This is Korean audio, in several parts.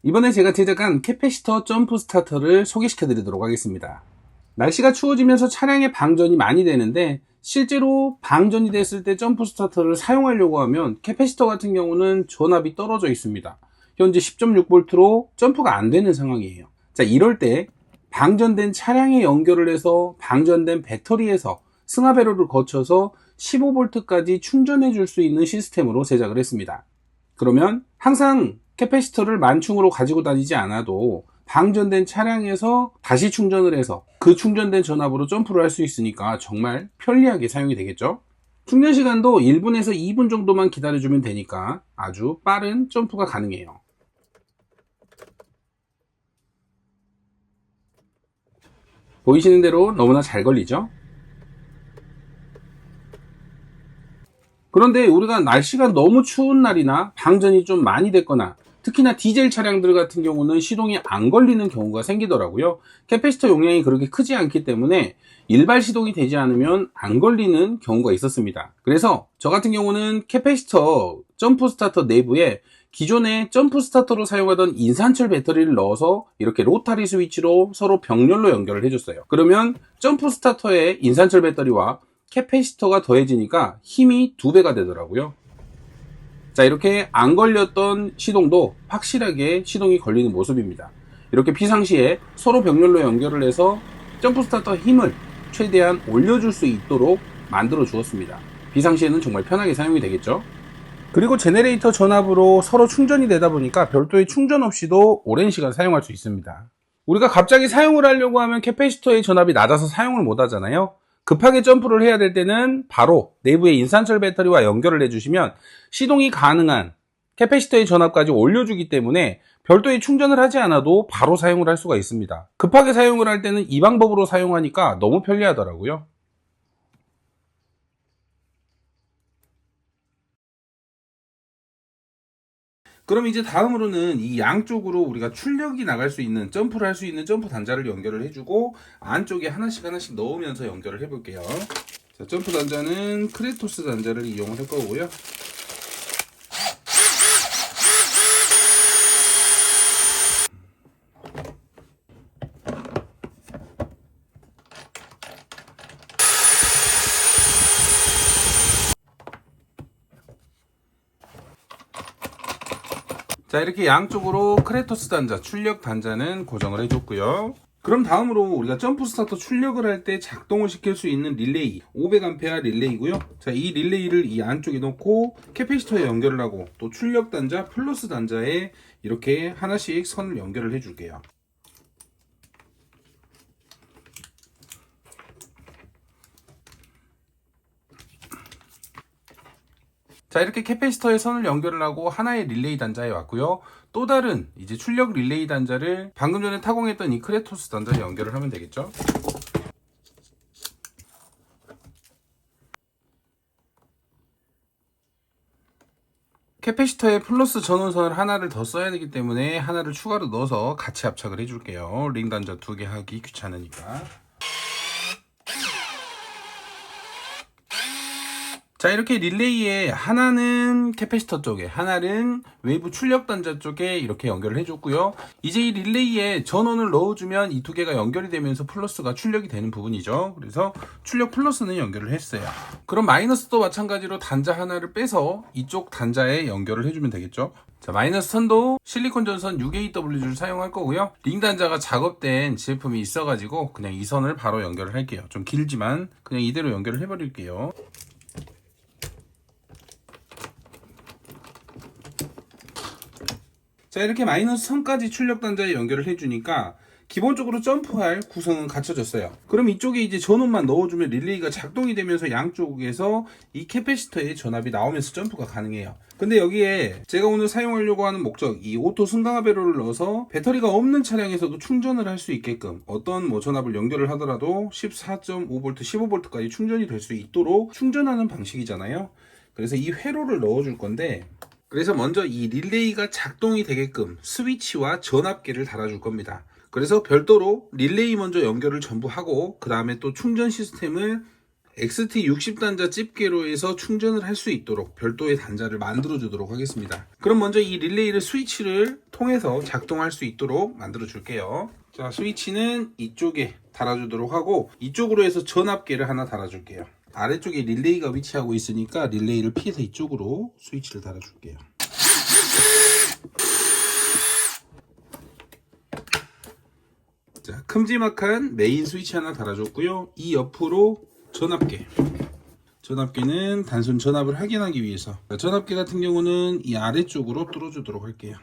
이번에 제가 제작한 캐패시터 점프 스타터를 소개시켜 드리도록 하겠습니다. 날씨가 추워지면서 차량에 방전이 많이 되는데 실제로 방전이 됐을 때 점프 스타터를 사용하려고 하면 캐패시터 같은 경우는 전압이 떨어져 있습니다. 현재 10.6V로 점프가 안 되는 상황이에요. 자, 이럴 때 방전된 차량에 연결을 해서 방전된 배터리에서 승하 회로를 거쳐서 15V까지 충전해 줄 수 있는 시스템으로 제작을 했습니다. 그러면 항상 캐패시터를 만충으로 가지고 다니지 않아도 방전된 차량에서 다시 충전을 해서 그 충전된 전압으로 점프를 할 수 있으니까 정말 편리하게 사용이 되겠죠. 충전 시간도 1분에서 2분 정도만 기다려주면 되니까 아주 빠른 점프가 가능해요. 보이시는 대로 너무나 잘 걸리죠. 그런데 우리가 날씨가 너무 추운 날이나 방전이 좀 많이 됐거나 특히나 디젤 차량들 같은 경우는 시동이 안 걸리는 경우가 생기더라고요. 캐패시터 용량이 그렇게 크지 않기 때문에 일발 시동이 되지 않으면 안 걸리는 경우가 있었습니다. 그래서 저 같은 경우는 캐패시터 점프 스타터 내부에 기존에 점프 스타터로 사용하던 인산철 배터리를 넣어서 이렇게 로타리 스위치로 서로 병렬로 연결을 해줬어요. 그러면 점프 스타터의 인산철 배터리와 캐패시터가 더해지니까 힘이 2배가 되더라고요. 자, 이렇게 안 걸렸던 시동도 확실하게 시동이 걸리는 모습입니다. 이렇게 비상시에 서로 병렬로 연결을 해서 점프 스타터 힘을 최대한 올려줄 수 있도록 만들어 주었습니다. 비상시에는 정말 편하게 사용이 되겠죠. 그리고 제네레이터 전압으로 서로 충전이 되다 보니까 별도의 충전 없이도 오랜 시간 사용할 수 있습니다. 우리가 갑자기 사용을 하려고 하면 캐패시터의 전압이 낮아서 사용을 못 하잖아요. 급하게 점프를 해야 될 때는 바로 내부에 인산철 배터리와 연결을 해주시면 시동이 가능한 캐패시터의 전압까지 올려주기 때문에 별도의 충전을 하지 않아도 바로 사용을 할 수가 있습니다. 급하게 사용을 할 때는 이 방법으로 사용하니까 너무 편리하더라고요. 그럼 이제 다음으로는 이 양쪽으로 우리가 출력이 나갈 수 있는, 점프를 할 수 있는 점프 단자를 연결을 해주고 안쪽에 하나씩 넣으면서 연결을 해볼게요. 자, 점프 단자는 크레토스 단자를 이용을 할 거고요. 자, 이렇게 양쪽으로 크레토스 단자, 출력 단자는 고정을 해줬고요. 그럼 다음으로 우리가 점프 스타터 출력을 할 때 작동을 시킬 수 있는 릴레이, 500A 릴레이고요. 자, 이 릴레이를 이 안쪽에 넣고 캐패시터에 연결을 하고 또 출력 단자, 플러스 단자에 이렇게 하나씩 선을 연결을 해줄게요. 자, 이렇게 캐패시터에 선을 연결을 하고 하나의 릴레이 단자에 왔고요. 또 다른 이제 출력 릴레이 단자를 방금 전에 타공했던 이 크레토스 단자에 연결을 하면 되겠죠. 캐패시터에 플러스 전원선을 하나를 더 써야 되기 때문에 하나를 추가로 넣어서 같이 합착을 해줄게요. 링 단자 2개 하기 귀찮으니까. 자, 이렇게 릴레이에 하나는 캐패시터 쪽에, 하나는 외부 출력 단자 쪽에 이렇게 연결을 해줬고요. 이제 이 릴레이에 전원을 넣어주면 이 두 개가 연결이 되면서 플러스가 출력이 되는 부분이죠. 그래서 출력 플러스는 연결을 했어요. 그럼 마이너스도 마찬가지로 단자 하나를 빼서 이쪽 단자에 연결을 해주면 되겠죠. 자, 마이너스 선도 실리콘 전선 6AW를 사용할 거고요. 링 단자가 작업된 제품이 있어가지고 그냥 이 선을 바로 연결을 할게요. 좀 길지만 그냥 이대로 연결을 해버릴게요. 자, 이렇게 마이너스 선까지 출력 단자에 연결을 해주니까 기본적으로 점프할 구성은 갖춰졌어요. 그럼 이쪽에 이제 전원만 넣어주면 릴레이가 작동이 되면서 양쪽에서 이 캐패시터의 전압이 나오면서 점프가 가능해요. 근데 여기에 제가 오늘 사용하려고 하는 목적, 이 오토 승강화 배로를 넣어서 배터리가 없는 차량에서도 충전을 할 수 있게끔 어떤 전압을 연결을 하더라도 14.5V, 15V까지 충전이 될 수 있도록 충전하는 방식이잖아요. 그래서 이 회로를 넣어줄 건데, 그래서 먼저 이 릴레이가 작동이 되게끔 스위치와 전압계를 달아줄 겁니다. 그래서 별도로 릴레이 먼저 연결을 전부 하고 그 다음에 또 충전 시스템을 XT60 단자 집게로에서 충전을 할 수 있도록 별도의 단자를 만들어 주도록 하겠습니다. 그럼 먼저 이 릴레이를 스위치를 통해서 작동할 수 있도록 만들어 줄게요. 자, 스위치는 이쪽에 달아주도록 하고 이쪽으로 해서 전압계를 하나 달아줄게요. 아래쪽에 릴레이가 위치하고 있으니까 릴레이를 피해서 이쪽으로 스위치를 달아줄게요. 자, 큼지막한 메인 스위치 하나 달아줬고요. 이 옆으로 전압계는 단순 전압을 확인하기 위해서, 전압계 같은 경우는 이 아래쪽으로 뚫어주도록 할게요.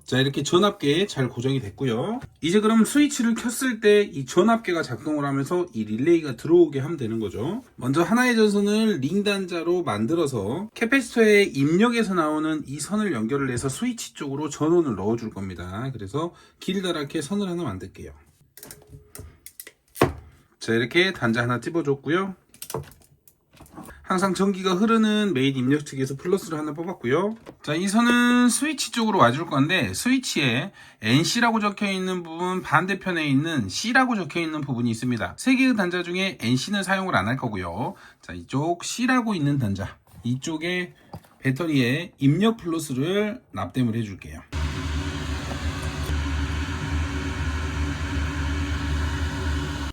자, 이렇게 전압계에 잘 고정이 됐고요. 이제 그럼 스위치를 켰을 때 이 전압계가 작동을 하면서 이 릴레이가 들어오게 하면 되는 거죠. 먼저 하나의 전선을 링 단자로 만들어서 캐패시터의 입력에서 나오는 이 선을 연결을 해서 스위치 쪽으로 전원을 넣어 줄 겁니다. 그래서 길다랗게 선을 하나 만들게요. 자, 이렇게 단자 하나 찝어줬고요. 항상 전기가 흐르는 메인 입력 측에서 플러스를 하나 뽑았고요. 자, 이 선은 스위치 쪽으로 와줄 건데, 스위치에 NC라고 적혀 있는 부분 반대편에 있는 C라고 적혀 있는 부분이 있습니다. 세 개의 단자 중에 NC는 사용을 안 할 거고요. 자, 이쪽 C라고 있는 단자, 이쪽에 배터리에 입력 플러스를 납땜을 해줄게요.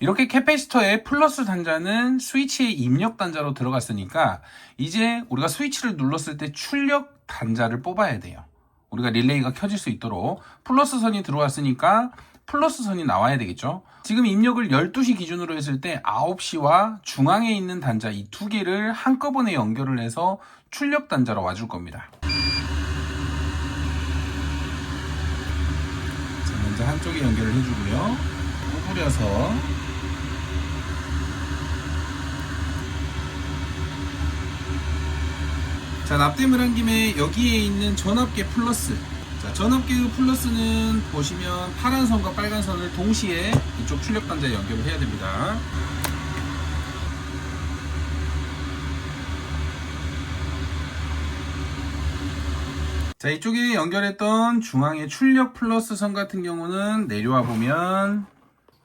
이렇게 캐패시터의 플러스 단자는 스위치의 입력 단자로 들어갔으니까 이제 우리가 스위치를 눌렀을 때 출력 단자를 뽑아야 돼요. 우리가 릴레이가 켜질 수 있도록 플러스 선이 들어왔으니까 플러스 선이 나와야 되겠죠. 지금 입력을 12시 기준으로 했을 때 9시와 중앙에 있는 단자 이 두 개를 한꺼번에 연결을 해서 출력 단자로 와줄 겁니다. 자, 먼저 한쪽에 연결을 해주고요. 구부려서 자, 납땜을 한 김에 여기에 있는 전압계 플러스, 자, 전압계 플러스는 보시면 파란 선과 빨간 선을 동시에 이쪽 출력 단자에 연결을 해야 됩니다. 자, 이쪽에 연결했던 중앙의 출력 플러스 선 같은 경우는 내려와 보면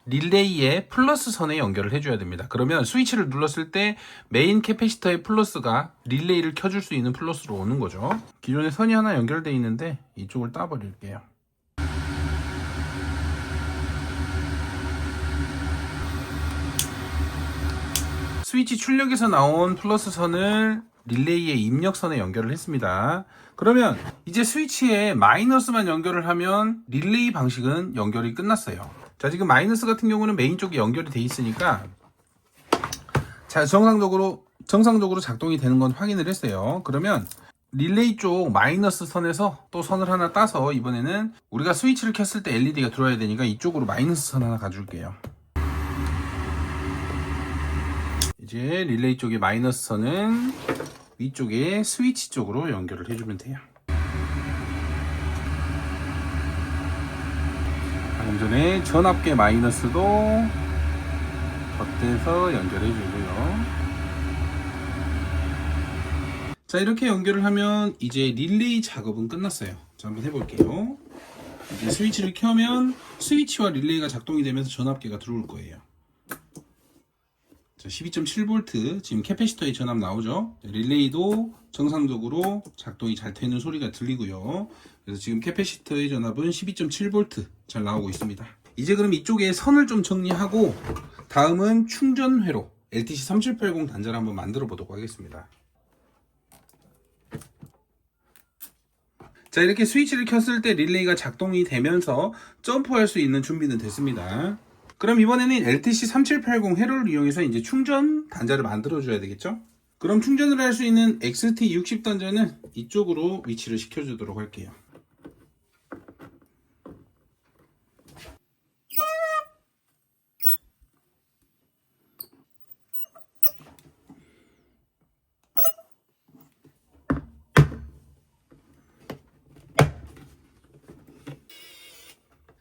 릴레이의 플러스 선에 연결을 해줘야 됩니다. 그러면 스위치를 눌렀을 때 메인 캐패시터의 플러스가 릴레이를 켜줄 수 있는 플러스로 오는 거죠. 기존에 선이 하나 연결되어 있는데 이쪽을 따버릴게요. 스위치 출력에서 나온 플러스 선을 릴레이의 입력선에 연결을 했습니다. 그러면 이제 스위치에 마이너스만 연결을 하면 릴레이 방식은 연결이 끝났어요. 자, 지금 마이너스 같은 경우는 메인 쪽에 연결이 돼 있으니까 자, 정상적으로 작동이 되는 건 확인을 했어요. 그러면 릴레이 쪽 마이너스 선에서 또 선을 하나 따서 이번에는 우리가 스위치를 켰을 때 LED가 들어와야 되니까 이쪽으로 마이너스 선 하나 가줄게요. 이제 릴레이 쪽의 마이너스 선은 위쪽에 스위치 쪽으로 연결을 해주면 돼요. 방금 전에 전압계 마이너스도 덧대서 연결해 주고요. 자, 이렇게 연결을 하면 이제 릴레이 작업은 끝났어요. 자, 한번 해볼게요. 이제 스위치를 켜면 스위치와 릴레이가 작동이 되면서 전압계가 들어올 거예요. 자, 12.7V 지금 캐패시터의 전압 나오죠. 릴레이도 정상적으로 작동이 잘 되는 소리가 들리고요. 그래서 지금 캐패시터의 전압은 12.7V 잘 나오고 있습니다. 이제 그럼 이쪽에 선을 좀 정리하고 다음은 충전회로 LTC3780 단자를 한번 만들어 보도록 하겠습니다. 자, 이렇게 스위치를 켰을 때 릴레이가 작동이 되면서 점프할 수 있는 준비는 됐습니다. 그럼 이번에는 LTC3780 회로를 이용해서 이제 충전 단자를 만들어 줘야 되겠죠? 그럼 충전을 할 수 있는 XT60 단자는 이쪽으로 위치를 시켜 주도록 할게요.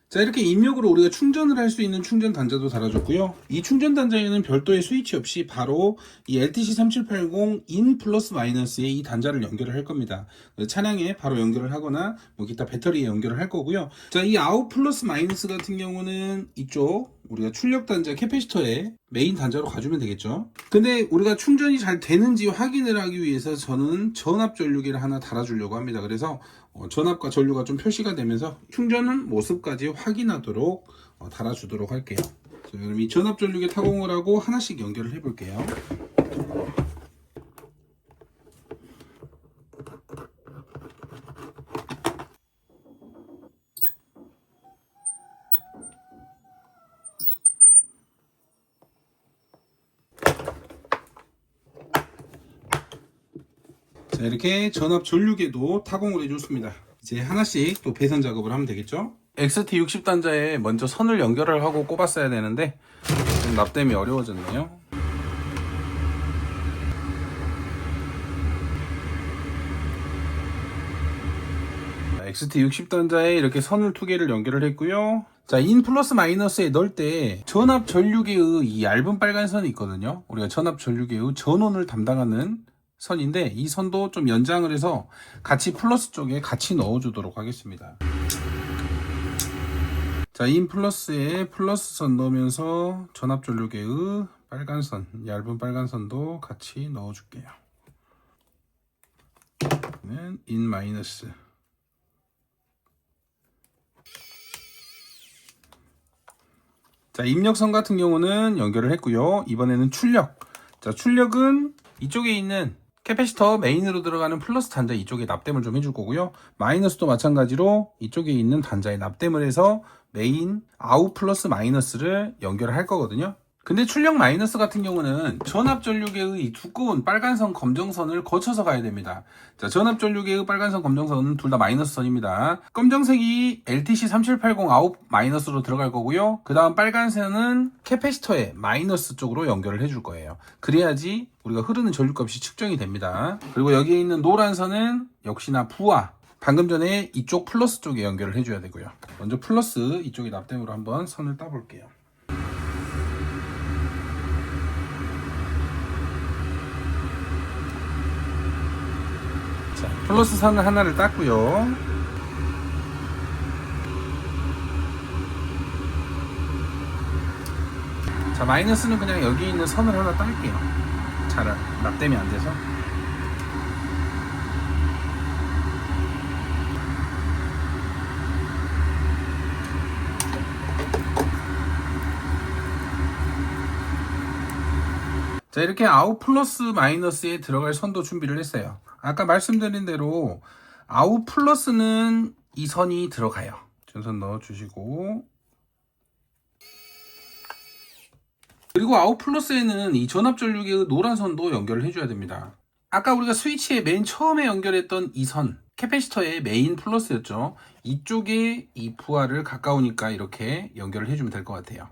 자, 이렇게 입력으로 우리가 충전을 할 수 있는 충전 단자도 달아줬고요. 이 충전 단자에는 별도의 스위치 없이 바로 이 LTC3780 인 플러스 마이너스에 이 단자를 연결을 할 겁니다. 차량에 바로 연결을 하거나 뭐 기타 배터리에 연결을 할 거고요. 자, 이 아웃 플러스 마이너스 같은 경우는 이쪽 우리가 출력 단자 캐패시터에 메인 단자로 가주면 되겠죠. 근데 우리가 충전이 잘 되는지 확인을 하기 위해서 저는 전압 전류기를 하나 달아주려고 합니다. 그래서 전압과 전류가 좀 표시가 되면서 충전은 모습까지 확인하도록 달아주도록 할게요. 자, 그럼 이 전압 전류기 타공을 하고 하나씩 연결을 해 볼게요. 자, 이렇게 전압 전류계도 타공을 해줬습니다. 이제 하나씩 또 배선 작업을 하면 되겠죠. XT60 단자에 먼저 선을 연결을 하고 꼽았어야 되는데 좀 납땜이 어려워졌네요. XT60 단자에 이렇게 선을 2개를 연결을 했고요. 자, 인 플러스 마이너스에 넣을 때 전압 전류계의 이 얇은 빨간 선이 있거든요. 우리가 전압 전류계의 전원을 담당하는 선인데 이 선도 좀 연장을 해서 같이 플러스 쪽에 같이 넣어주도록 하겠습니다. 자, 인 플러스에 플러스 선 넣으면서 전압 전류계의 빨간 선, 얇은 빨간 선도 같이 넣어줄게요. 인 마이너스. 자, 입력선 같은 경우는 연결을 했고요. 이번에는 출력. 자, 출력은 이쪽에 있는 캐패시터 메인으로 들어가는 플러스 단자 이쪽에 납땜을 좀 해줄 거고요. 마이너스도 마찬가지로 이쪽에 있는 단자에 납땜을 해서 메인 아웃 플러스 마이너스를 연결을 할 거거든요. 근데 출력 마이너스 같은 경우는 전압 전류계의 이 두꺼운 빨간선 검정선을 거쳐서 가야 됩니다. 자, 전압 전류계의 빨간선 검정선은 둘 다 마이너스 선입니다. 검정색이 LTC3780 아웃 마이너스로 들어갈 거고요. 그 다음 빨간선은 캐패시터에 마이너스 쪽으로 연결을 해줄 거예요. 그래야지 우리가 흐르는 전류값이 측정이 됩니다. 그리고 여기에 있는 노란 선은 역시나 부하, 방금 전에 이쪽 플러스 쪽에 연결을 해줘야 되고요. 먼저 플러스 이쪽에 납땜으로 한번 선을 따볼게요. 자, 플러스 선을 하나를 땄고요. 자, 마이너스는 그냥 여기 있는 선을 하나 딸게요. 잘 납땜이 안 돼서. 자, 이렇게 아웃 플러스 마이너스에 들어갈 선도 준비를 했어요. 아까 말씀드린 대로 아웃 플러스는 이 선이 들어가요. 전선 넣어주시고, 그리고 아웃 플러스에는 이 전압 전류계의 노란 선도 연결을 해줘야 됩니다. 아까 우리가 스위치에 맨 처음에 연결했던 이 선, 캐패시터의 메인 플러스였죠. 이쪽에 이 부하를 가까우니까 이렇게 연결을 해주면 될 것 같아요.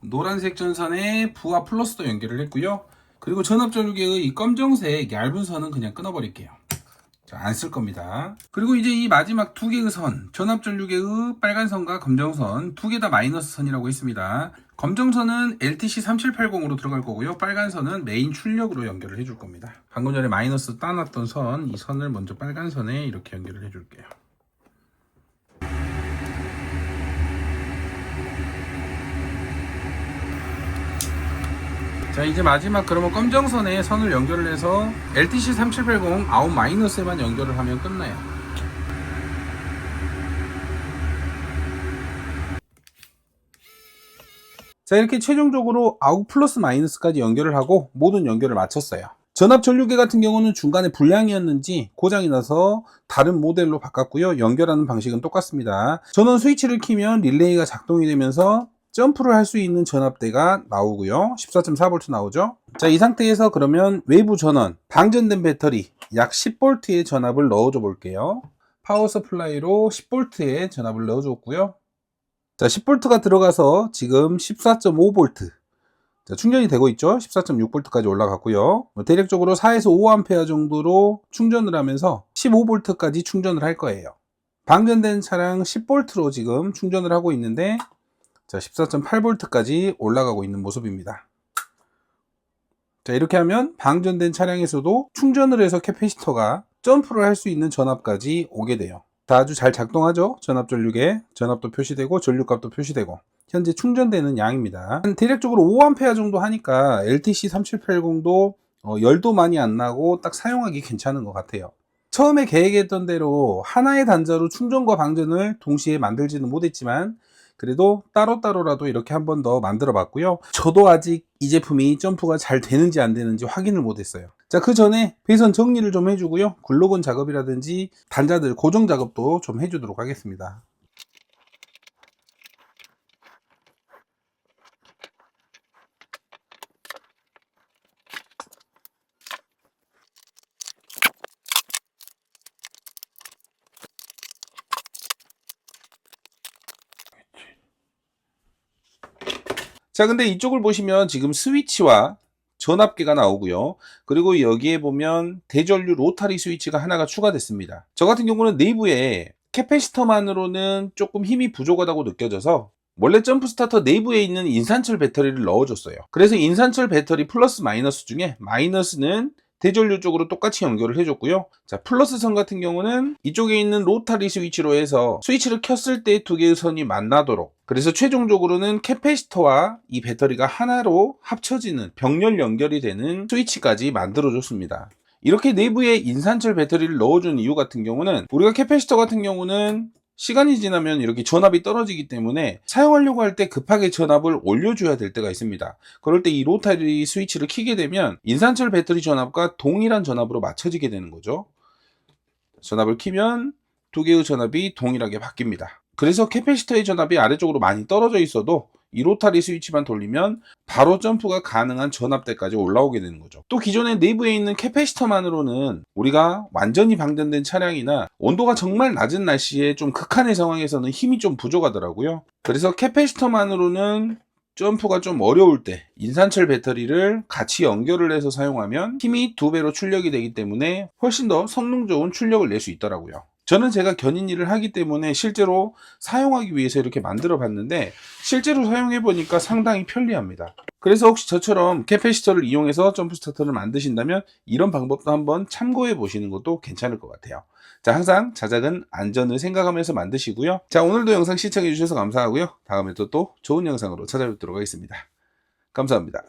노란색 전선에 부하 플러스도 연결을 했고요. 그리고 전압 전류계의 이 검정색 얇은 선은 그냥 끊어버릴게요. 자, 안 쓸 겁니다. 그리고 이제 이 마지막 2개의 선, 전압 전류계의 빨간 선과 검정 선, 2개 다 마이너스 선이라고 했습니다. 검정 선은 LTC3780으로 들어갈 거고요. 빨간 선은 메인 출력으로 연결을 해줄 겁니다. 방금 전에 마이너스 따놨던 선, 이 선을 먼저 빨간 선에 이렇게 연결을 해줄게요. 자, 이제 마지막 그러면 검정선에 선을 연결을 해서 LTC3780 아웃 마이너스에만 연결을 하면 끝나요. 자, 이렇게 최종적으로 아웃 플러스 마이너스까지 연결을 하고 모든 연결을 마쳤어요. 전압 전류계 같은 경우는 중간에 불량이었는지 고장이 나서 다른 모델로 바꿨고요. 연결하는 방식은 똑같습니다. 전원 스위치를 키면 릴레이가 작동이 되면서 점프를 할 수 있는 전압대가 나오고요. 14.4V 나오죠. 자, 이 상태에서 그러면 외부 전원, 방전된 배터리 약 10V의 전압을 넣어줘 볼게요. 파워 서플라이로 10V의 전압을 넣어줬고요. 자, 10V가 들어가서 지금 14.5V. 자, 충전이 되고 있죠. 14.6V까지 올라갔고요. 대략적으로 4에서 5A 정도로 충전을 하면서 15V까지 충전을 할 거예요. 방전된 차량 10V로 지금 충전을 하고 있는데, 자, 14.8V까지 올라가고 있는 모습입니다. 자, 이렇게 하면 방전된 차량에서도 충전을 해서 캐패시터가 점프를 할 수 있는 전압까지 오게 돼요. 다 아주 잘 작동하죠. 전압 전류계, 전압도 표시되고 전류값도 표시되고, 현재 충전되는 양입니다. 대략적으로 5A 정도 하니까 LTC3780도 열도 많이 안 나고 딱 사용하기 괜찮은 것 같아요. 처음에 계획했던 대로 하나의 단자로 충전과 방전을 동시에 만들지는 못했지만 그래도 따로따로라도 이렇게 한 번 더 만들어 봤고요. 저도 아직 이 제품이 점프가 잘 되는지 안 되는지 확인을 못했어요. 자, 그 전에 배선 정리를 좀 해주고요. 글로건 작업이라든지 단자들 고정 작업도 좀 해주도록 하겠습니다. 자, 근데 이쪽을 보시면 지금 스위치와 전압계가 나오고요. 그리고 여기에 보면 대전류 로타리 스위치가 하나가 추가됐습니다. 저 같은 경우는 내부에 캐패시터만으로는 조금 힘이 부족하다고 느껴져서 원래 점프 스타터 내부에 있는 인산철 배터리를 넣어줬어요. 그래서 인산철 배터리 플러스 마이너스 중에 마이너스는 대전류 쪽으로 똑같이 연결을 해줬고요. 자, 플러스 선 같은 경우는 이쪽에 있는 로타리 스위치로 해서 스위치를 켰을 때 두 개의 선이 만나도록, 그래서 최종적으로는 캐패시터와 이 배터리가 하나로 합쳐지는 병렬 연결이 되는 스위치까지 만들어줬습니다. 이렇게 내부에 인산철 배터리를 넣어준 이유 같은 경우는 우리가 캐패시터 같은 경우는 시간이 지나면 이렇게 전압이 떨어지기 때문에 사용하려고 할 때 급하게 전압을 올려줘야 될 때가 있습니다. 그럴 때 이 로타리 스위치를 켜게 되면 인산철 배터리 전압과 동일한 전압으로 맞춰지게 되는 거죠. 전압을 켜면 두 개의 전압이 동일하게 바뀝니다. 그래서 캐패시터의 전압이 아래쪽으로 많이 떨어져 있어도 이 로타리 스위치만 돌리면 바로 점프가 가능한 전압대까지 올라오게 되는 거죠. 또 기존에 내부에 있는 캐패시터만으로는 우리가 완전히 방전된 차량이나 온도가 정말 낮은 날씨에 좀 극한의 상황에서는 힘이 좀 부족하더라고요. 그래서 캐패시터만으로는 점프가 좀 어려울 때 인산철 배터리를 같이 연결을 해서 사용하면 힘이 2배로 출력이 되기 때문에 훨씬 더 성능 좋은 출력을 낼 수 있더라고요. 저는 제가 견인 일을 하기 때문에 실제로 사용하기 위해서 이렇게 만들어 봤는데 실제로 사용해 보니까 상당히 편리합니다. 그래서 혹시 저처럼 캐패시터를 이용해서 점프 스타터를 만드신다면 이런 방법도 한번 참고해 보시는 것도 괜찮을 것 같아요. 자, 항상 자작은 안전을 생각하면서 만드시고요. 자, 오늘도 영상 시청해 주셔서 감사하고요. 다음에 또 좋은 영상으로 찾아뵙도록 하겠습니다. 감사합니다.